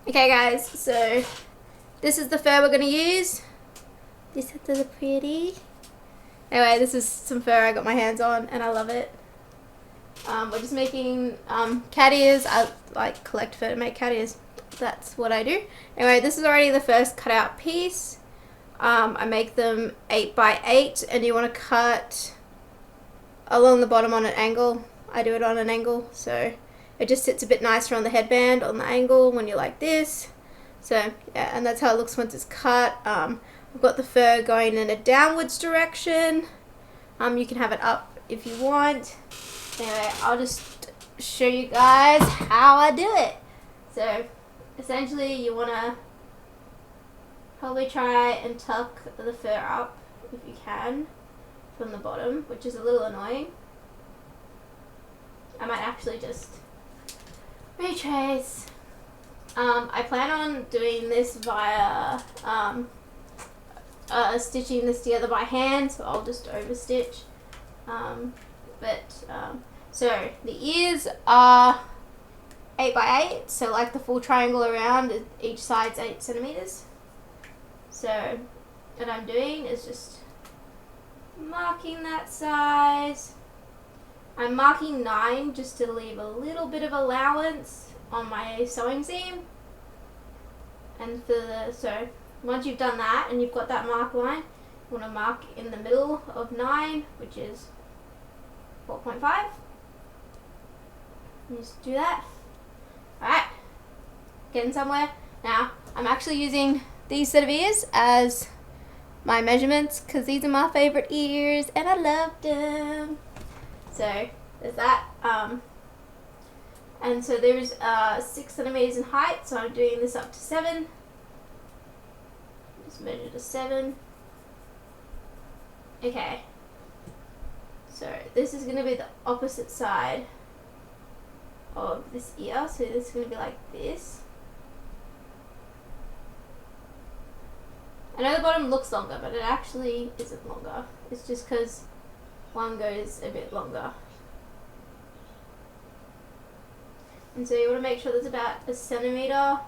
Okay guys, so this is the fur we're going to use. This is pretty. Anyway, this is some fur I got my hands on and I love it. We're just making cat ears. I like collect fur to make cat ears. That's what I do. Anyway, this is already the first cut out piece. I make them 8 by 8 and you want to cut along the bottom on an angle. I do it on an angle, so it just sits a bit nicer on the headband on the angle when you're like this. So yeah, and that's how it looks once it's cut. I've got the fur going in a downwards direction. You can have it up if you want. Anyway, I'll just show you guys how I do it. So essentially you want to probably try and tuck the fur up if you can from the bottom, which is a little annoying. I might actually just retrace. I plan on doing this via stitching this together by hand, so I'll just overstitch. So the ears are 8 by 8, so like the full triangle around, each side's 8 centimeters. So what I'm doing is just marking that size. I'm marking 9 just to leave a little bit of allowance on my sewing seam. And so once you've done that and you've got that mark line, you want to mark in the middle of 9, which is 4.5. Just do that. Alright, getting somewhere. Now, I'm actually using these set of ears as my measurements because these are my favorite ears and I love them. So there's that. And so there's 6 centimeters in height, so I'm doing this up to 7. Just measure to 7. Okay. So this is going to be the opposite side of this ear, so this is going to be like this. I know the bottom looks longer, but it actually isn't longer. It's just because one goes a bit longer. And so you want to make sure there's about 1 centimeter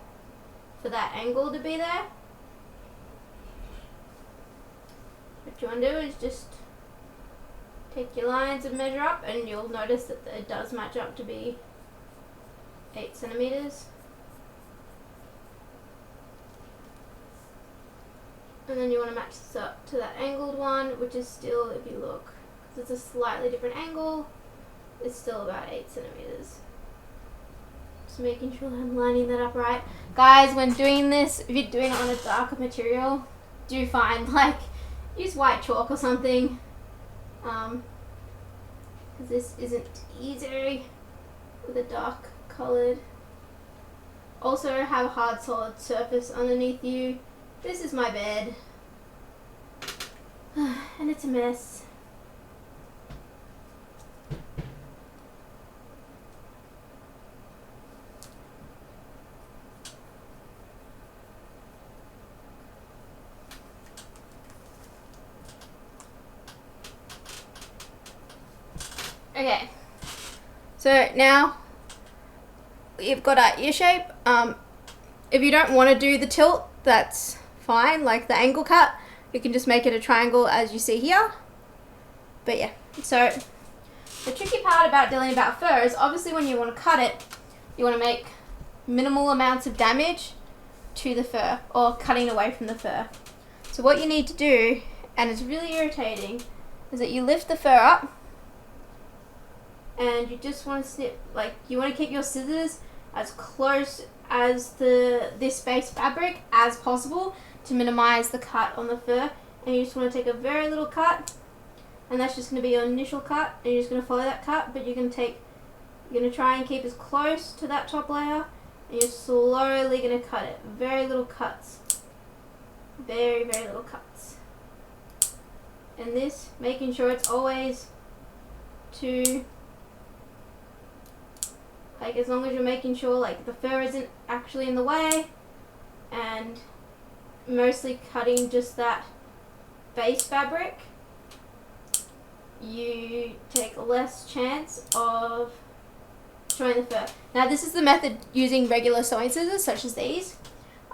for that angle to be there. What you want to do is just take your lines and measure up, and you'll notice that it does match up to be 8 centimeters. And then you want to match this up to that angled one, which is still, if you look, because it's a slightly different angle, it's still about 8 centimeters. Just making sure I'm lining that up right. Guys, when doing this, if you're doing it on a darker material, do find, like, use white chalk or something. Because this isn't easy with a dark coloured. Also have a hard solid surface underneath you. This is my bed. And it's a mess. Okay, so now you've got our ear shape. If you don't want to do the tilt, that's fine, like the angle cut. You can just make it a triangle as you see here. But yeah, so the tricky part about dealing about fur is obviously when you want to cut it, you want to make minimal amounts of damage to the fur or cutting away from the fur. So what you need to do, and it's really irritating, is that you lift the fur up and you just want to snip, like you want to keep your scissors as close as this base fabric as possible to minimize the cut on the fur, and you just want to take a very little cut, and that's just going to be your initial cut, and you're just going to follow that cut, but you're going to try and keep as close to that top layer, and you're slowly going to cut it. Very little cuts. Very, very little cuts. And this, making sure it's always to, like, as long as you're making sure like the fur isn't actually in the way, and mostly cutting just that base fabric, you take less chance of destroying the fur. Now this is the method using regular sewing scissors such as these.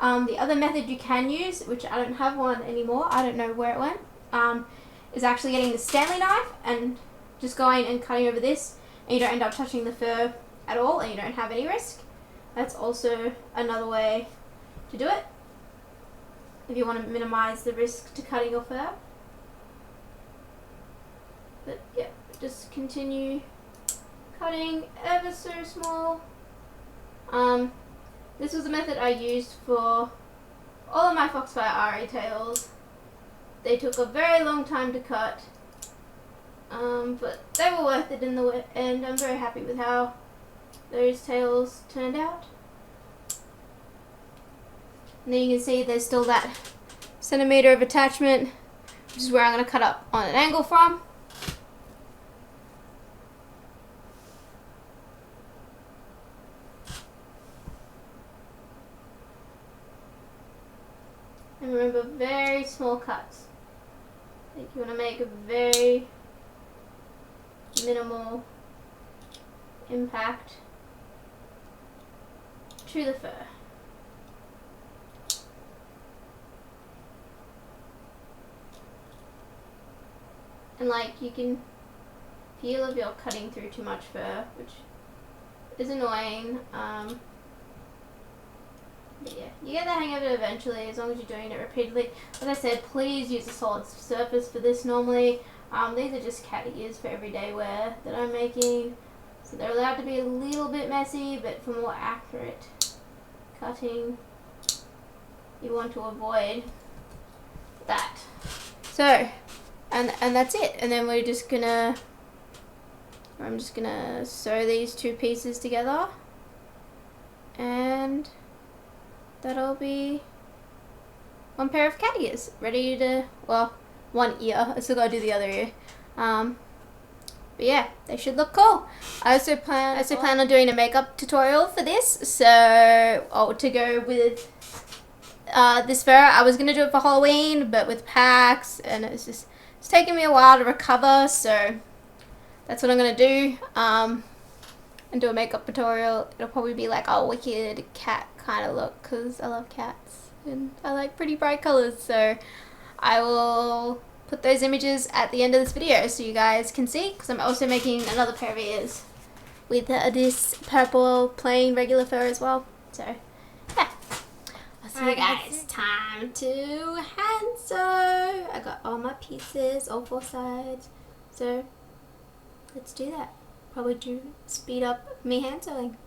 The other method you can use, which I don't have one anymore, I don't know where it went, is actually getting the Stanley knife and just going and cutting over this, and you don't end up touching the fur at all and you don't have any risk. That's also another way to do it if you want to minimize the risk to cutting your fur. But yeah, just continue cutting ever so small. This was the method I used for all of my Foxfire RE tails. They took a very long time to cut, but they were worth it in the end. I'm very happy with how those tails turned out. And then you can see there's still that centimeter of attachment, which is where I'm going to cut up on an angle from. And remember, very small cuts. Like you want to make a very minimal impact to the fur. And like you can feel if you're cutting through too much fur, which is annoying. But yeah, you get the hang of it eventually as long as you're doing it repeatedly. Like I said, please use a solid surface for this normally. These are just cat ears for everyday wear that I'm making. So they're allowed to be a little bit messy, but for more accurate cutting, you want to avoid that. So, and that's it. And then I'm just gonna sew these two pieces together, and that'll be one pair of cat ears ready to, well, one ear. I still gotta do the other ear. But yeah, they should look cool. I also plan on doing a makeup tutorial for this. So, to go with this fur, I was gonna do it for Halloween, but with packs, and it's taking me a while to recover. So that's what I'm gonna do. And do a makeup tutorial. It'll probably be like a wicked cat kind of look because I love cats and I like pretty bright colors. So I will put those images at the end of this video so you guys can see, because I'm also making another pair of ears with this purple plain regular fur as well. So yeah, I'll see you guys. Time to hand sew. I got all my pieces, all four sides. So let's do that. Probably to speed up me hand sewing.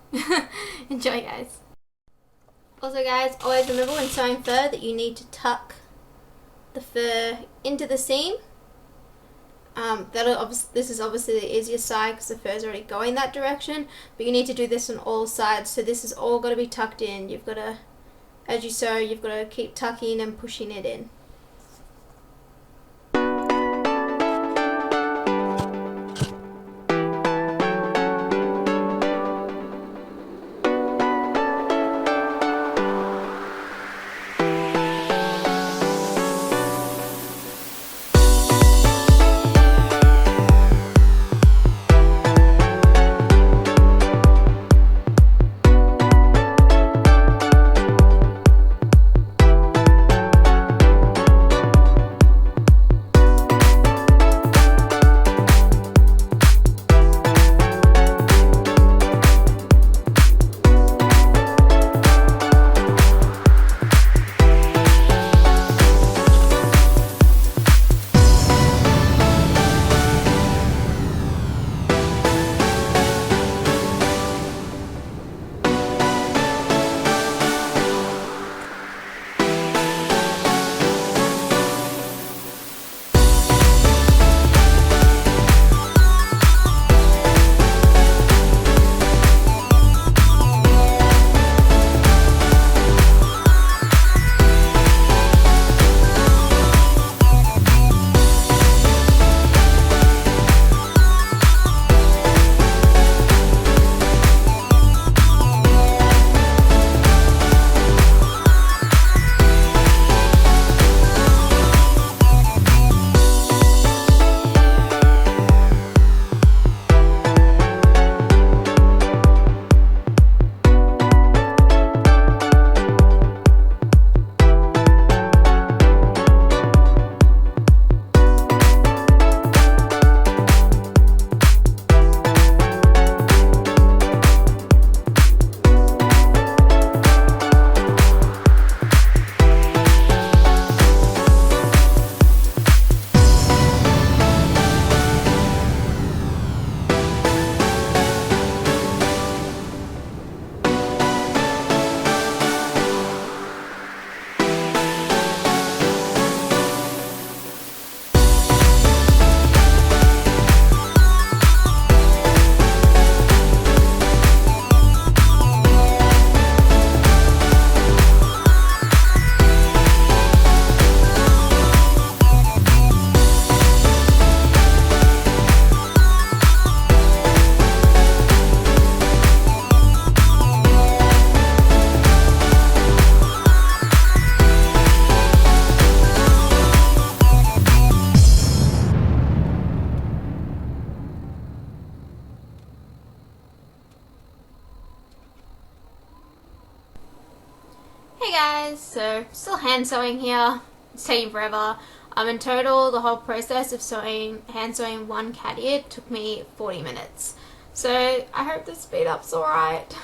Enjoy, guys. Also guys, always remember when sewing fur that you need to tuck the fur into the seam. This is obviously the easiest side because the fur is already going that direction, but you need to do this on all sides. So this is all got to be tucked in. You've got to, as you sew, you've got to keep tucking and pushing it in. Hey guys, so still hand sewing here. It's taking forever. In total, the whole process of hand sewing one cat ear took me 40 minutes. So I hope the speed up's alright.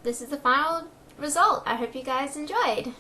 this is the final result. I hope you guys enjoyed.